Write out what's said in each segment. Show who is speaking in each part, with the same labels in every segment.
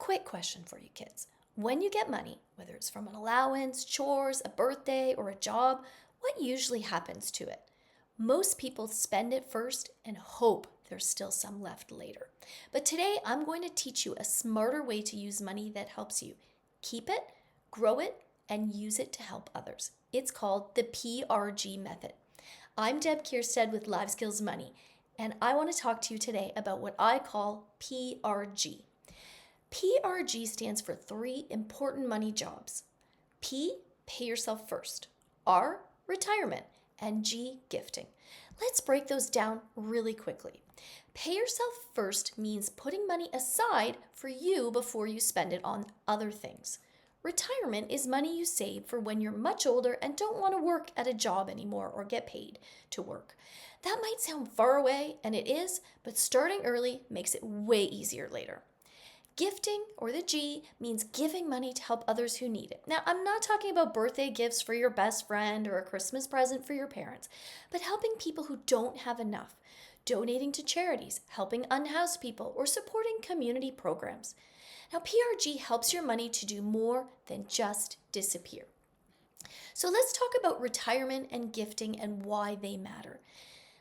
Speaker 1: quick question for you kids. When you get money, whether it's from an allowance, chores, a birthday, or a job, what usually happens to it? Most people spend it first and hope there's still some left later. But today I'm going to teach you a smarter way to use money that helps you keep it, grow it, and use it to help others. It's called the PRG method. I'm Deb Kierstead with Live Skills Money, and I want to talk to you today about what I call PRG. PRG stands for 3 important money jobs. P, pay yourself first. R, retirement. And G, gifting. Let's break those down really quickly. Pay yourself first means putting money aside for you before you spend it on other things. Retirement is money you save for when you're much older and don't want to work at a job anymore or get paid to work. That might sound far away, and it is, but starting early makes it way easier later. Gifting, or the G, means giving money to help others who need it. Now, I'm not talking about birthday gifts for your best friend or a Christmas present for your parents, but helping people who don't have enough, donating to charities, helping unhoused people, or supporting community programs. Now, PRG helps your money to do more than just disappear. So let's talk about retirement and gifting and why they matter.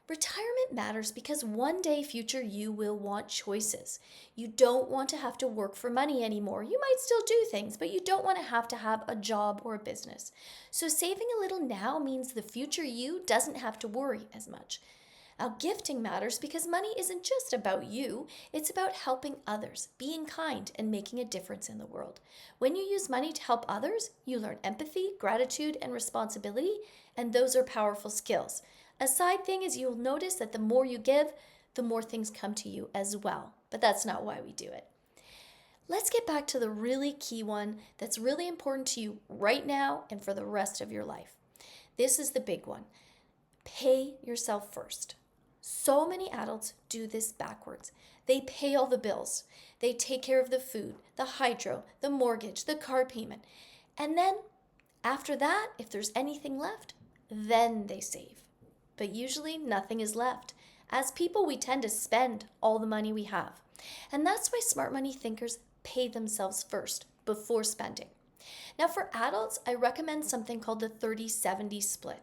Speaker 1: Retirement matters because one day future you will want choices. You don't want to have to work for money anymore. You might still do things, but you don't want to have a job or a business. So saving a little now means the future you doesn't have to worry as much. Now, gifting matters because money isn't just about you. It's about helping others, being kind, and making a difference in the world. When you use money to help others, you learn empathy, gratitude, and responsibility, and those are powerful skills. A side thing is you'll notice that the more you give, the more things come to you as well. But that's not why we do it. Let's get back to the really key one that's really important to you right now and for the rest of your life. This is the big one. Pay yourself first. So many adults do this backwards. They pay all the bills. They take care of the food, the hydro, the mortgage, the car payment. And then, after that, if there's anything left, then they save. But usually nothing is left. As people, we tend to spend all the money we have. And that's why smart money thinkers pay themselves first before spending. Now for adults, I recommend something called the 30-70 split.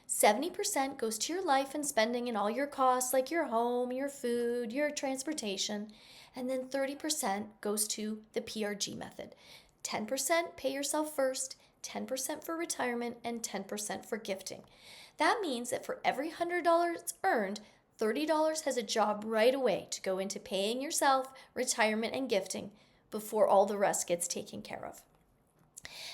Speaker 1: 70% goes to your life and spending and all your costs like your home, your food, your transportation. And then 30% goes to the PRG method. 10% pay yourself first, 10% for retirement, and 10% for gifting. That means that for every $100 earned, $30 has a job right away to go into paying yourself, retirement, and gifting before all the rest gets taken care of.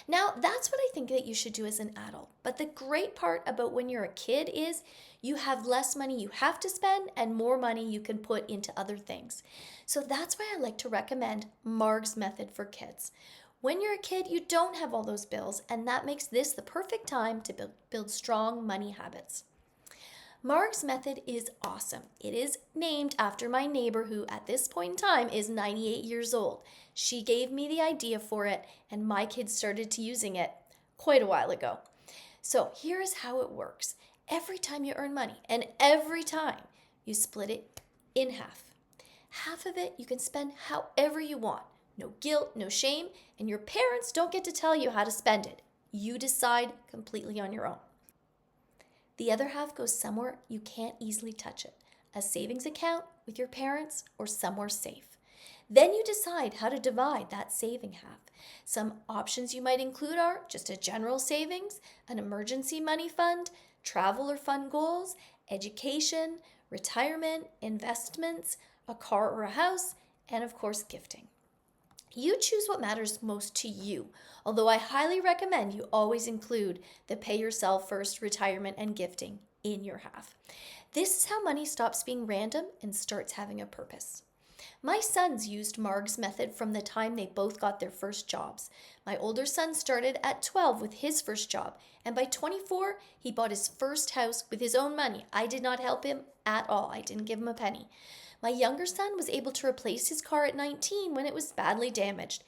Speaker 1: Now, that's what I think that you should do as an adult. But the great part about when you're a kid is you have less money you have to spend and more money you can put into other things. So that's why I like to recommend Marg's method for kids. When you're a kid, you don't have all those bills, and that makes this the perfect time to build strong money habits. Marg's method is awesome. It is named after my neighbor who at this point in time is 98 years old. She gave me the idea for it, and my kids started to using it quite a while ago. So here is how it works. Every time you earn money, and every time you split it in half. Half of it you can spend however you want. No guilt, no shame, and your parents don't get to tell you how to spend it. You decide completely on your own. The other half goes somewhere you can't easily touch it, a savings account with your parents or somewhere safe. Then you decide how to divide that saving half. Some options you might include are just a general savings, an emergency money fund, travel or fun goals, education, retirement, investments, a car or a house, and of course gifting. You choose what matters most to you, although I highly recommend you always include the pay yourself first, retirement, and gifting in your half. This is how money stops being random and starts having a purpose. My sons used Marg's method from the time they both got their first jobs. My older son started at 12 with his first job, and by 24, he bought his first house with his own money. I did not help him at all. I didn't give him a penny. My younger son was able to replace his car at 19 when it was badly damaged.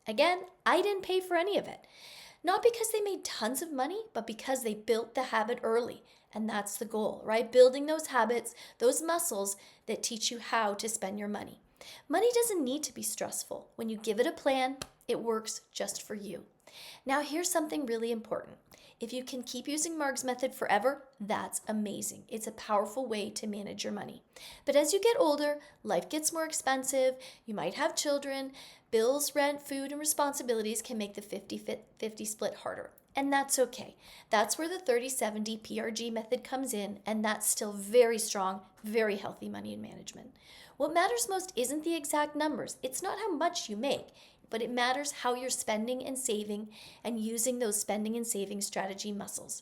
Speaker 1: Again, I didn't pay for any of it. Not because they made tons of money, but because they built the habit early. And that's the goal, right? Building those habits, those muscles that teach you how to spend your money. Money doesn't need to be stressful. When you give it a plan, it works just for you. Now, here's something really important. If you can keep using Marg's method forever, that's amazing. It's a powerful way to manage your money. But as you get older, life gets more expensive, you might have children, bills, rent, food, and responsibilities can make the 50-50 split harder. And that's okay. That's where the 30-70 PRG method comes in, and that's still very strong, very healthy money management. What matters most isn't the exact numbers. It's not how much you make, but it matters how you're spending and saving and using those spending and saving strategy muscles.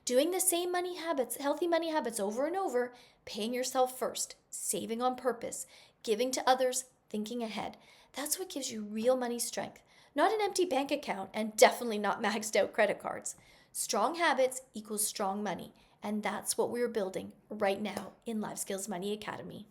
Speaker 1: Doing the same money habits, healthy money habits over and over, paying yourself first, saving on purpose, giving to others, thinking ahead. That's what gives you real money strength, not an empty bank account and definitely not maxed out credit cards. Strong habits equals strong money, and that's what we're building right now in Life Skills Money Academy.